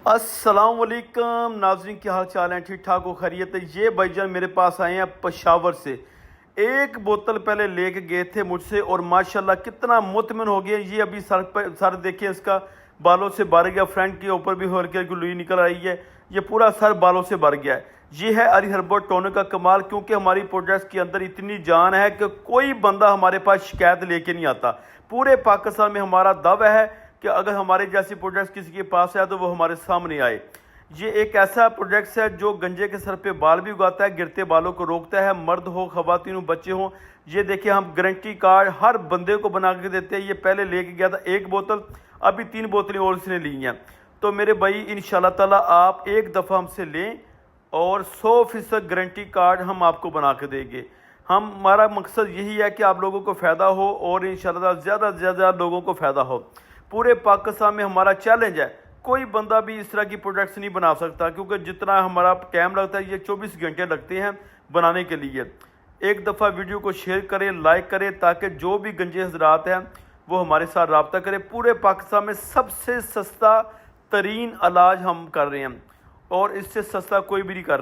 السلام علیکم ناظرین، کیا حال چال ہیں؟ ٹھیک ٹھاک ہو؟ خیریت ہے؟ یہ بھائی جان میرے پاس آئے ہیں پشاور سے، ایک بوتل پہلے لے کے گئے تھے مجھ سے اور ماشاءاللہ کتنا مطمئن ہو گیا۔ یہ ابھی سر دیکھیں، اس کا بالوں سے بھر گیا، فرنٹ کے اوپر بھی ہلکی ہلکی لوئی نکل آئی ہے، یہ پورا سر بالوں سے بھر گیا ہے۔ یہ ہے اری ہربل ٹونک کا کمال، کیونکہ ہماری پروڈکٹس کے اندر اتنی جان ہے کہ کوئی بندہ ہمارے پاس شکایت لے کے نہیں آتا۔ پورے پاکستان میں ہمارا دعویٰ ہے کہ اگر ہمارے جیسی پروڈکٹس کسی کے پاس ہے تو وہ ہمارے سامنے آئے۔ یہ ایک ایسا پروڈکٹس ہے جو گنجے کے سر پہ بال بھی اگاتا ہے، گرتے بالوں کو روکتا ہے، مرد ہو خواتین ہو بچے ہوں۔ یہ دیکھیں، ہم گارنٹی کارڈ ہر بندے کو بنا کے دیتے ہیں۔ یہ پہلے لے کے گیا تھا ایک بوتل، ابھی 3 بوتلیں اور اس نے لی ہیں۔ تو میرے بھائی انشاءاللہ تعالیٰ آپ ایک دفعہ ہم سے لیں اور 100% گارنٹی کارڈ ہم آپ کو بنا کے دیں گے۔ ہمارا مقصد یہی ہے کہ آپ لوگوں کو فائدہ ہو اور انشاءاللہ زیادہ سے زیادہ لوگوں کو فائدہ ہو۔ پورے پاکستان میں ہمارا چیلنج ہے، کوئی بندہ بھی اس طرح کی پروڈکٹس نہیں بنا سکتا، کیونکہ جتنا ہمارا ٹائم لگتا ہے یہ 24 گھنٹے لگتے ہیں بنانے کے لیے۔ ایک دفعہ ویڈیو کو شیئر کریں، لائک کریں، تاکہ جو بھی گنجے حضرات ہیں وہ ہمارے ساتھ رابطہ کریں۔ پورے پاکستان میں سب سے سستا ترین علاج ہم کر رہے ہیں اور اس سے سستا کوئی بھی نہیں کر رہا۔